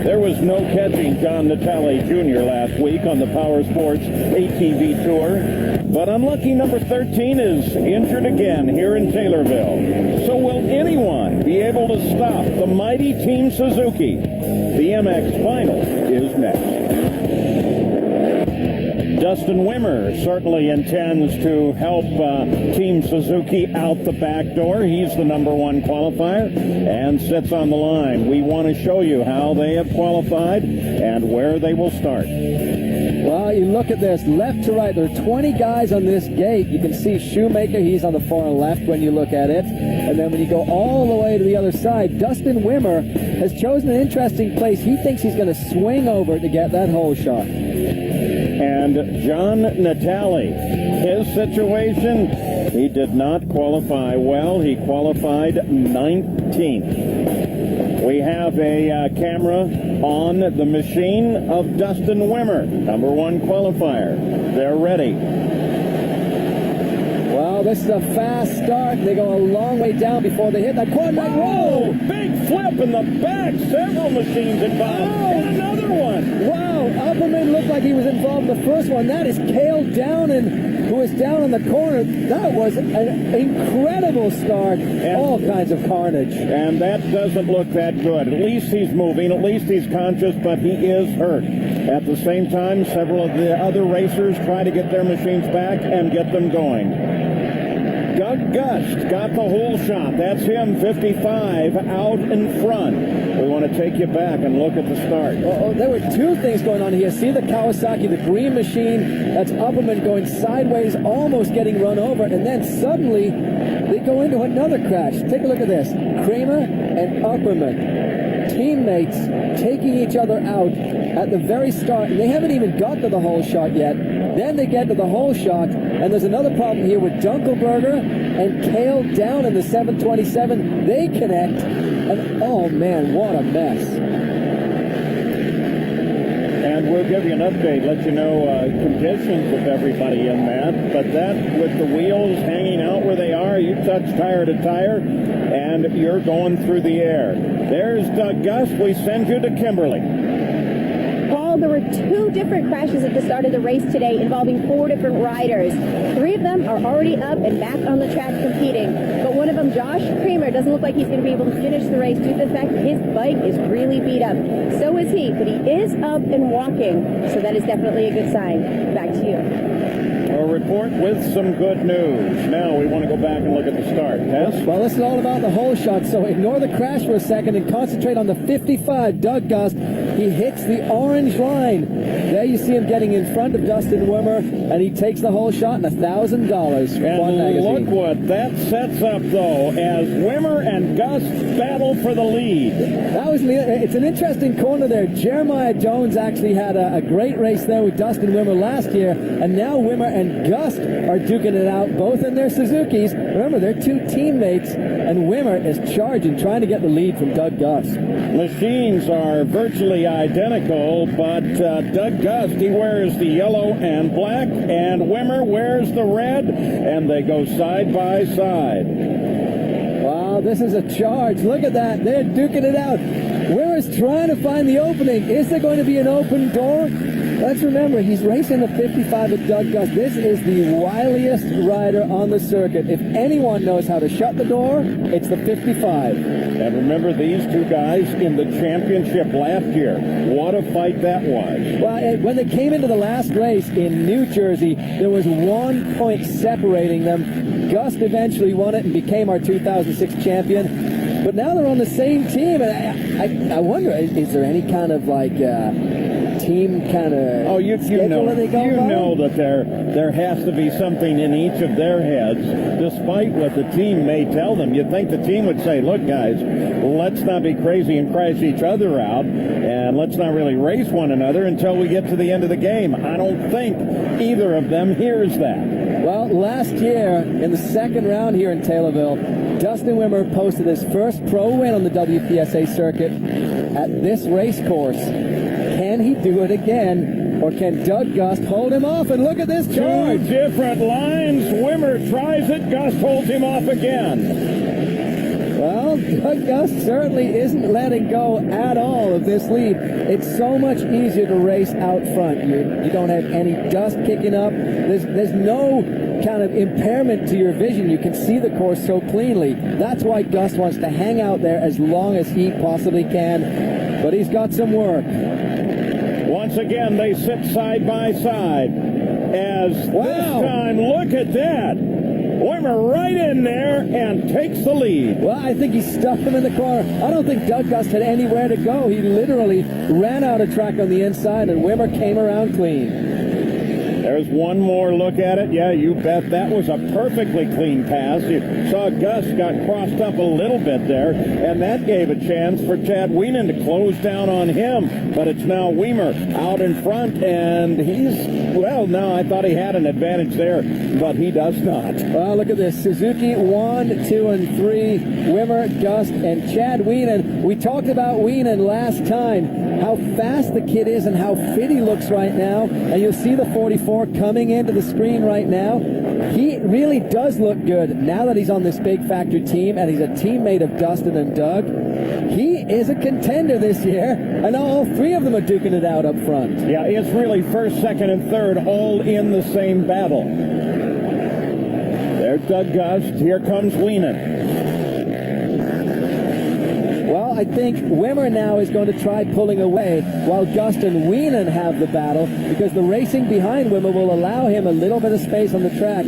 There was no catching John Natale Jr. last week on the Power Sports ATV Tour, but unlucky number 13 is injured again here in Taylorville. So will anyone be able to stop the mighty Team Suzuki? The MX Final is next. Dustin Wimmer certainly intends to help Team Suzuki out the back door. He's the number one qualifier and sits on the line. We want to show you how they have qualified and where they will start. Well, you look at this, left to right, there are 20 guys on this gate. You can see Shoemaker, he's on the far left when you look at it. And then when you go all the way to the other side, Dustin Wimmer has chosen an interesting place. He thinks he's going to swing over to get that hole shot. And John Natale, his situation, he did not qualify well. He qualified 19th. We have a camera on the machine of Dustin Wimmer, number one qualifier. They're ready. Well, this is a fast start. They go a long way down before they hit that corner. Whoa! Big flip in the back. Several machines involved. Oh. And another one. Wow, Upperman looked like he was involved in the first one. That is Cale Downen, who is down in the corner. That was an incredible start. All kinds of carnage. And that doesn't look that good. At least he's moving. At least he's conscious, but he is hurt. At the same time, several of the other racers try to get their machines back and get them going. Doug Gust got the whole shot. That's him, 55, out in front. We want to take you back and look at the start. There were two things going on here. See the Kawasaki, the green machine, that's Upperman going sideways, almost getting run over, and then suddenly they go into another crash. Take a look at this. Kramer and Upperman, teammates taking each other out at the very start, and they haven't even got to the hole shot yet. Then they get to the hole shot, and there's another problem here with Dunkelberger and Cale down in the 727. They connect, and oh man, what a mess. And we'll give you an update, let you know conditions with everybody in that. But that, with the wheels hanging out where they are, you touch tire to tire, and you're going through the air. There's Doug Gust. We send you to Kimberly. There were two different crashes at the start of the race today involving 4 different riders. 3 of them are already up and back on the track competing. But one of them, Josh Kramer, doesn't look like he's going to be able to finish the race due to the fact that his bike is really beat up. So is he, but he is up and walking. So that is definitely a good sign. Back to you. A report with some good news. Now we want to go back and look at the start. Tess? Well, this is all about the hole shot, so ignore the crash for a second and concentrate on the 55, Doug Gust. He hits the orange line. There you see him getting in front of Dustin Wimmer, and he takes the hole shot and $1,000 from Quad Magazine. Look what that sets up, though, as Wimmer and Gust battle for the lead. It's an interesting corner there. Jeremiah Jones actually had a great race there with Dustin Wimmer last year, and now Wimmer and Gust are duking it out, both in their Suzukis. Remember, they're two teammates, and Wimmer is charging, trying to get the lead from Doug Gust. Machines are virtually identical, but Doug Gust, he wears the yellow and black, and Wimmer wears the red, and they go side by side. Wow, this is a charge. Look at that. They're duking it out. Wimmer's trying to find the opening. Is there going to be an open door? Let's remember, he's racing the 55 with Doug Gust. This is the wiliest rider on the circuit. If anyone knows how to shut the door, it's the 55. And remember these two guys in the championship last year. What a fight that was. Well, when they came into the last race in New Jersey, there was 1 point separating them. Gust eventually won it and became our 2006 champion. But now they're on the same team, and I wonder, is there any kind of like team kind of you know that there has to be something in each of their heads, despite what the team may tell them. You'd think the team would say, look guys, let's not be crazy and crash each other out, and let's not really race one another until we get to the end of the game. I don't think either of them hears that. Well, last year in the second round here in Taylorville, Dustin Wimmer posted his first pro win on the WPSA circuit at this race course. Can he do it again, or can Doug Gust hold him off? And look at this charge. 2 different lines. Wimmer tries it. Gust holds him off again. Well, Doug Gust certainly isn't letting go at all of this lead. It's so much easier to race out front. You don't have any dust kicking up. There's no kind of impairment to your vision. You can see the course so cleanly. That's why Gus wants to hang out there as long as he possibly can. But he's got some work. Once again, they sit side by side. As this time, look at that. Wimmer right in there and takes the lead. Well, I think he stuffed him in the corner. I don't think Doug Gust had anywhere to go. He literally ran out of track on the inside, and Wimmer came around clean. There's one more look at it. Yeah, you bet. That was a perfectly clean pass. You saw Gus got crossed up a little bit there, and that gave a chance for Chad Wienen to close down on him. But it's now Wimmer out in front, and no, I thought he had an advantage there, but he does not. Well, look at this. Suzuki 1, 2, and 3. Wimmer, Gust, and Chad Wienen. We talked about Wienen last time, how fast the kid is and how fit he looks right now. And you'll see the 44 coming into the screen right now. He really does look good now that he's on this big factory team, and he's a teammate of Dustin and Doug. He is a contender this year, and all three of them are duking it out up front. Yeah, it's really first, second, and third all in the same battle. There's Doug Gust. Here comes Wienen. Well, I think Wimmer now is going to try pulling away while Gust and Wienen have the battle, because the racing behind Wimmer will allow him a little bit of space on the track.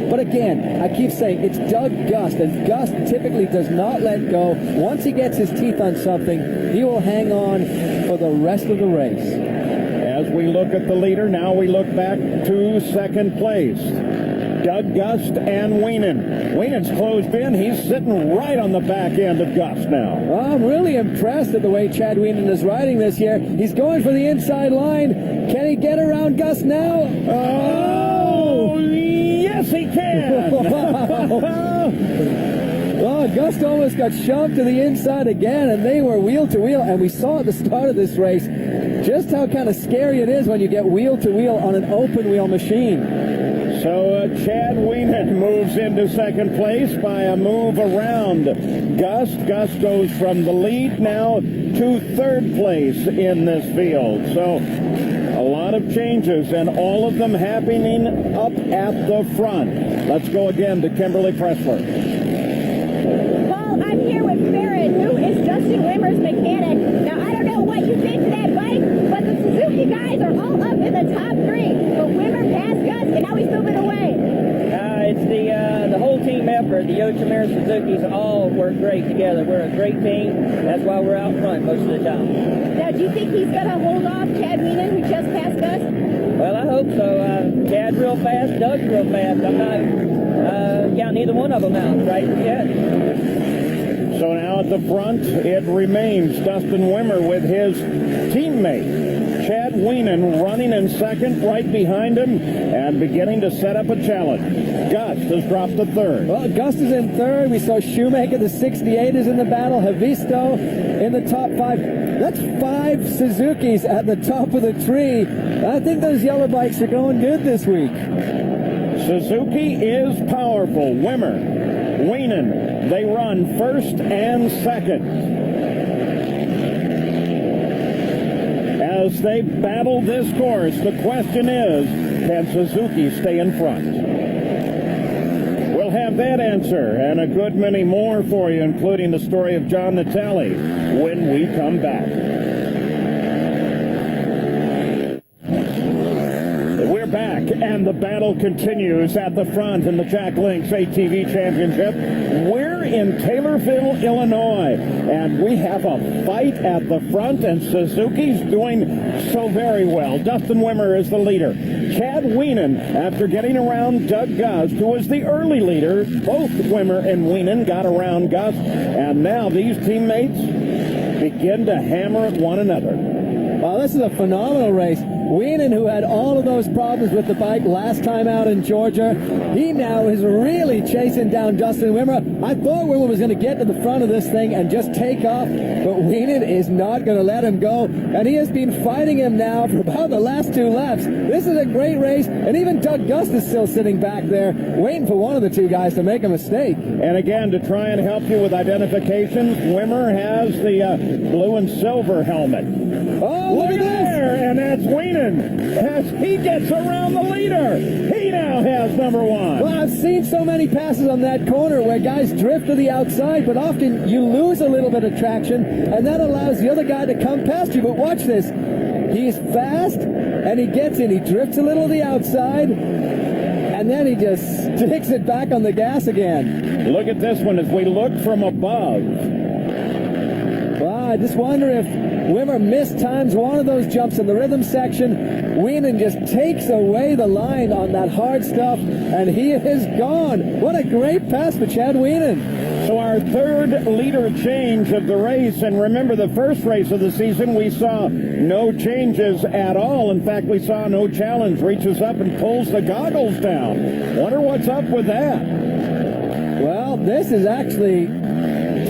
But again, I keep saying it's Doug Gust, and Gust typically does not let go. Once he gets his teeth on something, he will hang on for the rest of the race. As we look at the leader, now we look back to second place. Doug Gust and Wienen. Wienen's closed in. He's sitting right on the back end of Gust now. Well, I'm really impressed at the way Chad Wienen is riding this year. He's going for the inside line. Can he get around Gust now? Oh, yes, he can. Oh, Gust almost got shoved to the inside again, and they were wheel to wheel. And we saw at the start of this race just how kind of scary it is when you get wheel to wheel on an open wheel machine. So Chad Wienen moves into second place by a move around Gust. Gust goes from the lead now to third place in this field. So a lot of changes, and all of them happening up at the front. Let's go again to Kimberly Pressler. Paul, I'm here with Farron, who is Justin Wimmer's mechanic. Now, I don't know what you think to that bike, but the Suzuki guys are all up in the top three. But Wimmer passed Gus, and now he's moving away. It's the whole team effort. The Yoshimura Suzukis all work great together. We're a great team. That's why we're out front most of the time. Now, do you think he's going to hold off Chad Wienen, who just passed Gus? Well, I hope so. Chad's real fast. Doug's real fast. I'm not counting either one of them out right yet. So now at the front, it remains Dustin Wimmer with his teammate Chad Wienen running in second, right behind him, and beginning to set up a challenge. Gust has dropped to third. Well, Gust is in third. We saw Shoemaker, the 68, is in the battle. Havisto in the top 5. That's 5 Suzukis at the top of the tree. I think those yellow bikes are going good this week. Suzuki is powerful. Wimmer, Wienen, they run first and second. As they battle this course, the question is, can Suzuki stay in front? We'll have that answer and a good many more for you, including the story of John Natale, when we come back. We're back, and the battle continues at the front in the Jack Links ATV Championship. We're in Taylorville, Illinois, and we have a fight at the front, and Suzuki's doing so very well. Dustin Wimmer is the leader. Chad Wienen, after getting around Doug Gust, who was the early leader, both Wimmer and Wienen got around Gust, and now these teammates begin to hammer at one another. Wow, this is a phenomenal race. Wienen, who had all of those problems with the bike last time out in Georgia, he now is really chasing down Dustin Wimmer. I thought Wimmer was going to get to the front of this thing and just take off, but Wienen is not going to let him go, and he has been fighting him now for about the last 2 laps. This is a great race, and even Doug Gust is still sitting back there waiting for one of the two guys to make a mistake. And again, to try and help you with identification, Wimmer has the blue and silver helmet. Oh, look at this! And that's Wienen as he gets around the leader. He now has number 1. Well, I've seen so many passes on that corner where guys drift to the outside, but often you lose a little bit of traction, and that allows the other guy to come past you. But watch this. He's fast, and he gets in. He drifts a little to the outside, and then he just sticks it back on the gas again. Look at this one as we look from above. Well, I just wonder if Wimmer mistimes one of those jumps in the rhythm section. Wienen just takes away the line on that hard stuff, and he is gone. What a great pass for Chad Wienen. So our third leader change of the race, and remember the first race of the season we saw no changes at all. In fact, we saw no challenge. Reaches up and pulls the goggles down. Wonder what's up with that. Well, this is actually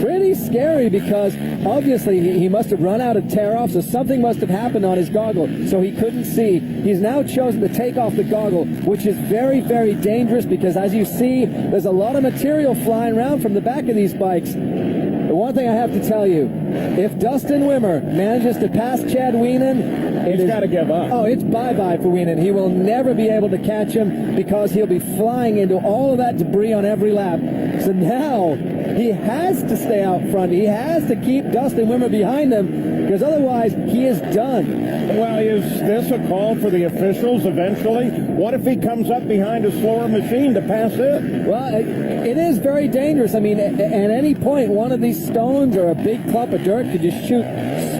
pretty scary because obviously he must have run out of tear-off, so something must have happened on his goggle, so he couldn't see. He's now chosen to take off the goggle, which is very, very dangerous because, as you see, there's a lot of material flying around from the back of these bikes. The one thing I have to tell you, if Dustin Wimmer manages to pass Chad Wienen, he's got to give up. Oh, it's bye-bye for Wienen. He will never be able to catch him because he'll be flying into all of that debris on every lap. So now he has to stay out front. He has to keep Dustin Wimmer behind him because otherwise he is done. Well, is this a call for the officials eventually? What if he comes up behind a slower machine to pass it? Well, it is very dangerous. I mean, at any point, one of these stones or a big clump of dirt could just shoot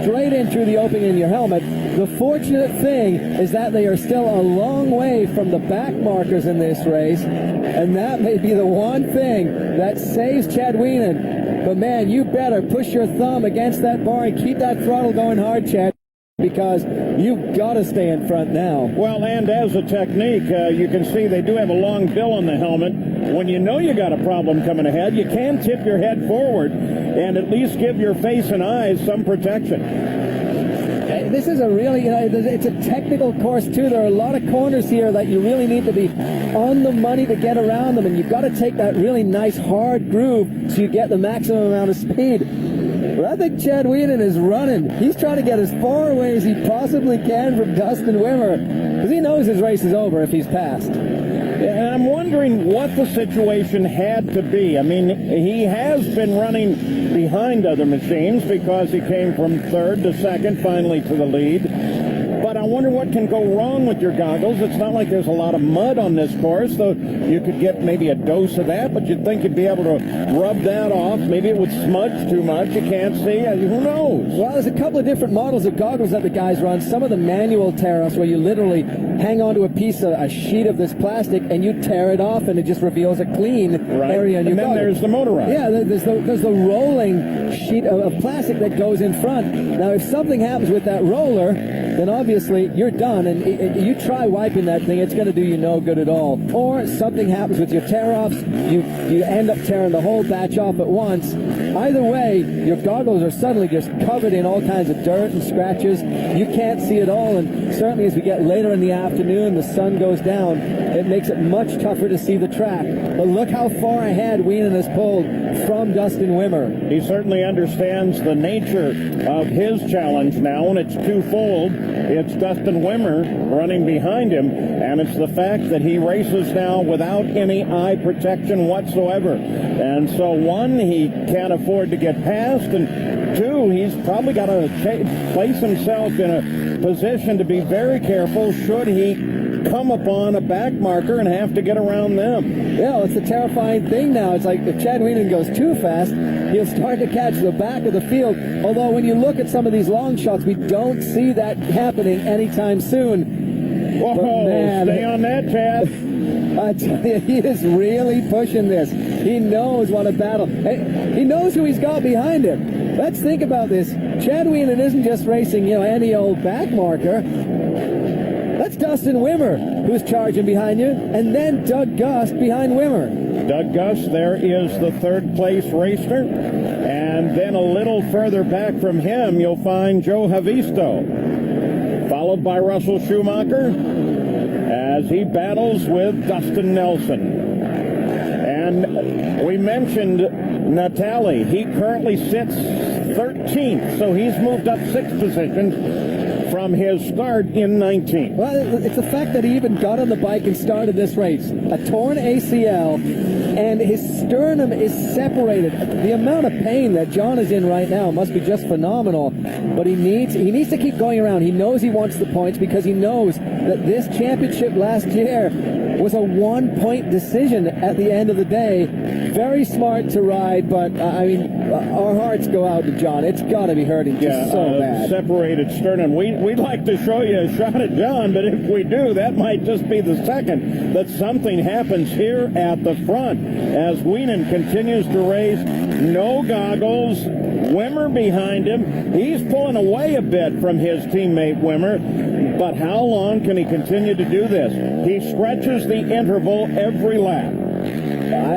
straight in through the opening in your helmet. The fortunate thing is that they are still a long way from the back markers in this race, and that may be the one thing that saves Chad Wienen. But man, you better push your thumb against that bar and keep that throttle going hard, Chad, because you've got to stay in front now. Well, and as a technique, you can see they do have a long bill on the helmet. When you know you got a problem coming ahead, you can tip your head forward and at least give your face and eyes some protection. This is a really, it's a technical course too. There are a lot of corners here that you really need to be on the money to get around them, and you've got to take that really nice hard groove so you get the maximum amount of speed. But I think Chad Wienen is running. He's trying to get as far away as he possibly can from Dustin Wimmer because he knows his race is over if he's passed. And I'm wondering what the situation had to be. I mean, he has been running behind other machines because he came from third to second, finally to the lead. But I wonder what can go wrong with your goggles. It's not like there's a lot of mud on this course, so you could get maybe a dose of that, but you'd think you'd be able to rub that off. Maybe it would smudge too much. You can't see. Who knows? Well, there's a couple of different models of goggles that the guys run. Some of the manual tear-offs where you literally hang onto a sheet of this plastic and you tear it off and it just reveals a clean area in your goggles. And then there's the motorized. Yeah, there's the rolling sheet of plastic that goes in front. Now, if something happens with that roller, then obviously you're done, and you try wiping that thing, it's going to do you no good at all. Or something happens with your tear-offs, you end up tearing the whole batch off at once. Either way, your goggles are suddenly just covered in all kinds of dirt and scratches. You can't see it all, and certainly as we get later in the afternoon, the sun goes down, it makes it much tougher to see the track. But look how far ahead Wienen has pulled from Dustin Wimmer. He certainly understands the nature of his challenge now, and it's twofold. It's Dustin Wimmer running behind him, and it's the fact that he races now without any eye protection whatsoever. And so, one, he can't afford to get past, and two, he's probably got to place himself in a position to be very careful should he come upon a back marker and have to get around them. Yeah, well, it's a terrifying thing now. It's like if Chad Wienen goes too fast, he'll start to catch the back of the field. Although when you look at some of these long shots, we don't see that happening anytime soon. Whoa, man, stay on that, Chad. I tell you, he is really pushing this. He knows what a battle. He knows who he's got behind him. Let's think about this. Chad Wienen isn't just racing, any old back marker. That's Dustin Wimmer, who's charging behind you, and then Doug Gust behind Wimmer. Doug Gust there is the third place racer, and then a little further back from him you'll find Joe Havisto, followed by Russell Schumacher as he battles with Dustin Nelson. And we mentioned Natali. He currently sits 13th, so he's moved up 6 positions from his start in 19th. Well, it's the fact that he even got on the bike and started this race. A torn ACL, and his sternum is separated. The amount of pain that John is in right now must be just phenomenal. But he needs to keep going around. He knows he wants the points because he knows that this championship last year was a 1-point decision at the end of the day. Very smart to ride, but I mean, our hearts go out to John. It's got to be hurting just so bad. Separated sternum. We'd like to show you a shot at John, but if we do, that might just be the second that something happens here at the front as Wienen continues to race. No goggles. Wimmer behind him. He's pulling away a bit from his teammate Wimmer, but how long can he continue to do this? He stretches the interval every lap.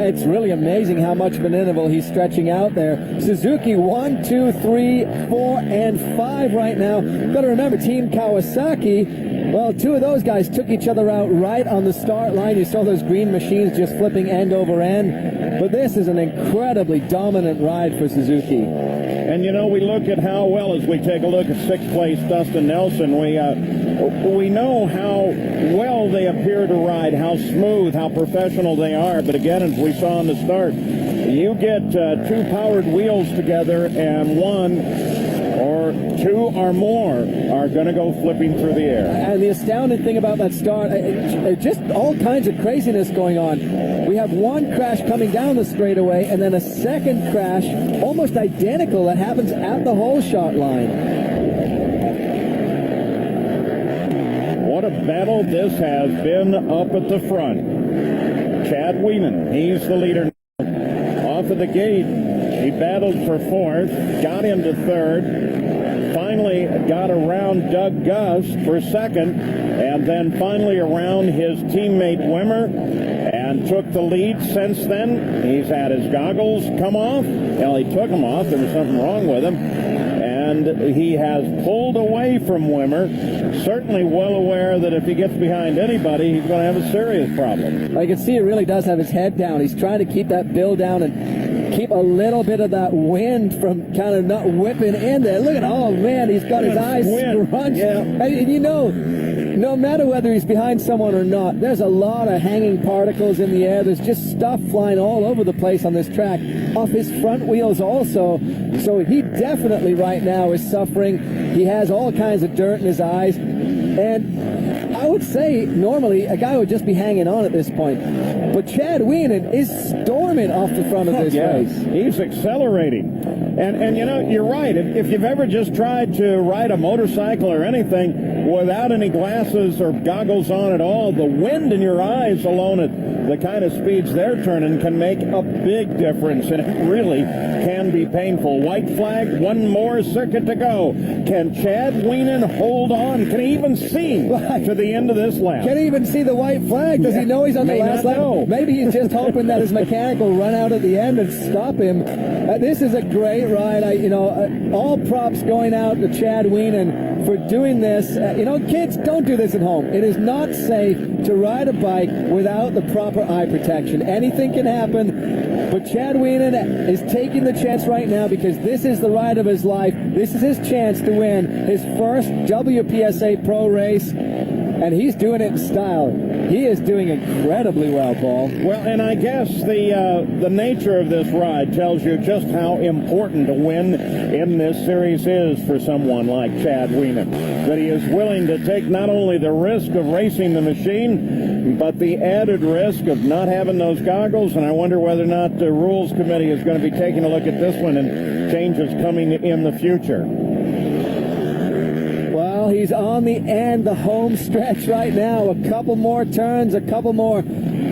It's really amazing how much of an interval he's stretching out there. Suzuki 1, 2, 3, 4, and 5 right now. Got to remember, Team Kawasaki, well, 2 of those guys took each other out right on the start line. You saw those green machines just flipping end over end. But this is an incredibly dominant ride for Suzuki. And, you know, we look at how well, as we take a look at 6th place Dustin Nelson, we know how well they appear to ride, how smooth, how professional they are. But again, as we saw in the start, you get 2 powered wheels together and 1 or 2 or more are going to go flipping through the air. And the astounding thing about that start, just all kinds of craziness going on. We have one crash coming down the straightaway and then a second crash, almost identical, that happens at the hole shot line. What a battle this has been up at the front. Chad Wienen, he's the leader now. Off of the gate, he battled for 4th, got into 3rd, finally got around Doug Gust for 2nd, and then finally around his teammate Wimmer, and took the lead since then. He's had his goggles come off. Well, he took them off. There was something wrong with him. And he has pulled away from Wimmer, certainly well aware that if he gets behind anybody, he's going to have a serious problem. I can see he really does have his head down. He's trying to keep that bill down and keep a little bit of that wind from kind of not whipping in there. Look at, oh man, he's got his eyes scrunched. Yeah. And you know, no matter whether he's behind someone or not, there's a lot of hanging particles in the air. There's just stuff flying all over the place on this track, off his front wheels also. So he definitely right now is suffering. He has all kinds of dirt in his eyes. And I would say normally a guy would just be hanging on at this point. But Chad Wienen is storming off the front of this race. He's accelerating. And you know, you're right. If you've ever just tried to ride a motorcycle or anything without any glasses or goggles on at all, the wind in your eyes alone at the kind of speeds they're turning can make a big difference, and it really can be painful. White flag, one more circuit to go. Can Chad Wienen hold on? Can he even see to the end of this lap? Can he even see the white flag? Does he know he's on the last lap? Maybe he's just hoping that his mechanic will run out at the end and stop him. This is a great ride. All props going out to Chad Wienen for doing this. Kids, don't do this at home. It is not safe to ride a bike without the proper eye protection. Anything can happen, but Chad Wienen is taking the chance right now because this is the ride of his life. This is his chance to win his first WPSA Pro race, and he's doing it in style. He is doing incredibly well, Paul. Well, and I guess the nature of this ride tells you just how important a win in this series is for someone like Chad Wienen. That he is willing to take not only the risk of racing the machine, but the added risk of not having those goggles. And I wonder whether or not the Rules Committee is going to be taking a look at this one and changes coming in the future. Well, he's on the end, the home stretch right now. A couple more turns, a couple more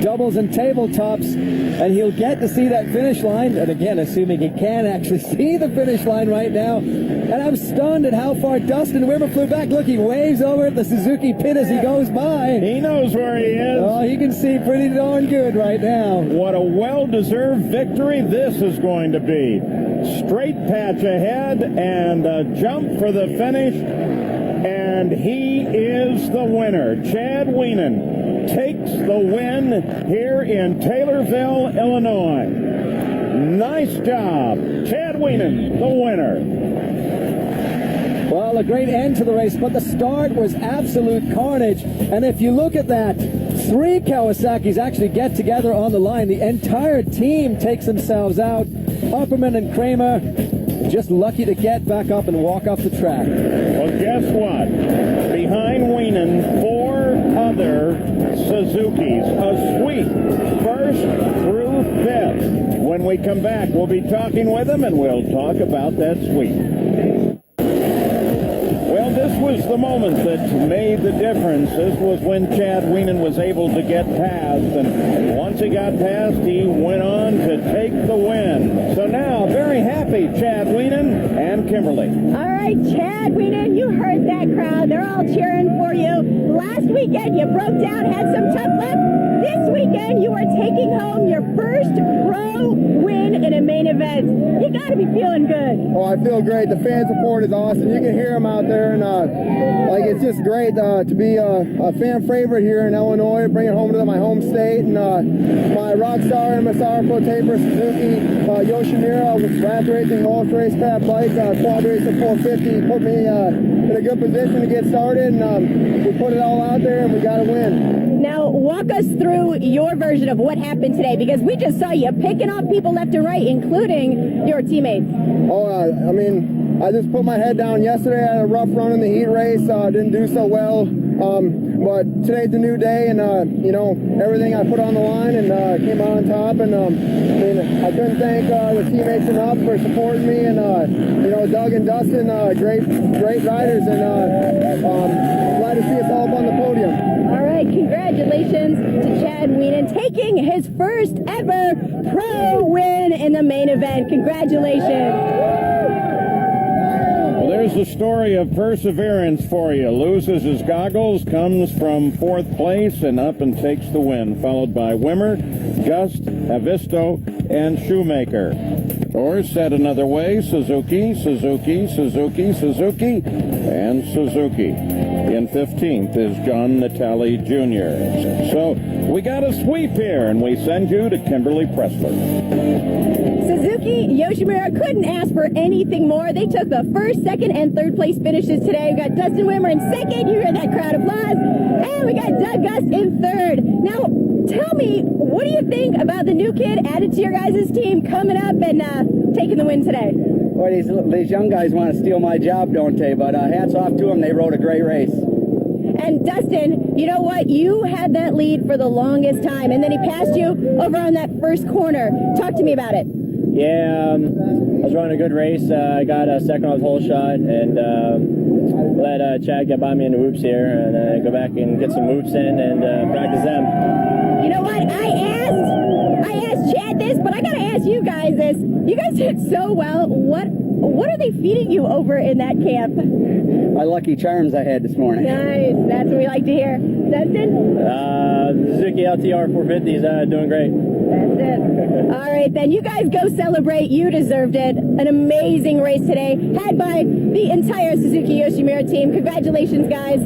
doubles and tabletops, and he'll get to see that finish line. And again, assuming he can actually see the finish line right now. And I'm stunned at how far Dustin Wimmer flew back. Look, he waves over at the Suzuki pit as he goes by. He knows where he is. Oh, he can see pretty darn good right now. What a well-deserved victory this is going to be. Straight patch ahead and a jump for the finish. And he is the winner. Chad Wienen takes the win here in Taylorville, Illinois. Nice job. Chad Wienen, the winner. Well, a great end to the race, but the start was absolute carnage. And if you look at that, 3 Kawasaki's actually get together on the line. The entire team takes themselves out. Upperman and Kramer just lucky to get back up and walk off the track. Well, guess what? Behind Wienen, 4 other Suzukis. A sweep, 1st through 5th. When we come back, we'll be talking with them, and we'll talk about that sweep. Well, this was the moment that made the difference. This was when Chad Wienen was able to get past, and once he got past, he went on to take the win. So now, very happy, Chad Wienen and Kimberly. All right, Chad Wienen, you heard that crowd. They're all cheering for you. Last weekend, you broke down, had some tough luck. This weekend, you are taking home your first pro win in a main event. You got to be feeling good. Oh, I feel great. The fan support is awesome. You can hear them out there, and it's just great to be a fan favorite here in Illinois, bring it home to my home state, and my Rockstar MSR Pro Taper Suzuki Yoshimura with Rath Racing Ultra Race Crap Bike Quad Racer 450 put me in a good position to get started, and we put it all out there, and we got to win. Now, walk us through your version of what happened today, because we just saw you picking off people left and right, including your teammates. Oh, I just put my head down yesterday. I had a rough run in the heat race. Didn't do so well. But today's a new day, and everything I put on the line and came out on top. And I couldn't thank the teammates enough for supporting me. And Doug and Dustin, great riders, and glad to see us all up on the podium. All right, congratulations to Chad Wienen taking his first ever pro win in the main event. Congratulations. Well, there's the story of perseverance for you. Loses his goggles, comes from 4th place, and up and takes the win, followed by Wimmer, Gust, Avisto, and Shoemaker. Or said another way, Suzuki, Suzuki, Suzuki, Suzuki, and Suzuki. In 15th is John Natale Jr. So we got a sweep here, and we send you to Kimberly Pressler. Suzuki Yoshimura couldn't ask for anything more. They took the 1st, 2nd, and 3rd place finishes today. We got Dustin Wimmer in 2nd. You hear that crowd applause. And we got Doug Gust in 3rd. Now, tell me, what do you think about the new kid added to your guys' team coming up and taking the win today? Boy, these young guys want to steal my job, don't they? But hats off to them. They rode a great race. And Dustin, you know what? You had that lead for the longest time, and then he passed you over on that first corner. Talk to me about it. Yeah, I was running a good race. I got a second on the whole shot, and let Chad get by me in the whoops here, and go back and get some whoops in and practice them. You know what? I asked Chad this, but I gotta ask you guys this. You guys did so well. What are they feeding you over in that camp? My Lucky Charms I had this morning. Nice. That's what we like to hear. Dustin? Suzuki LTR 450 is doing great. That's it. All right, then. You guys go celebrate. You deserved it. An amazing race today, had by the entire Suzuki Yoshimura team. Congratulations, guys.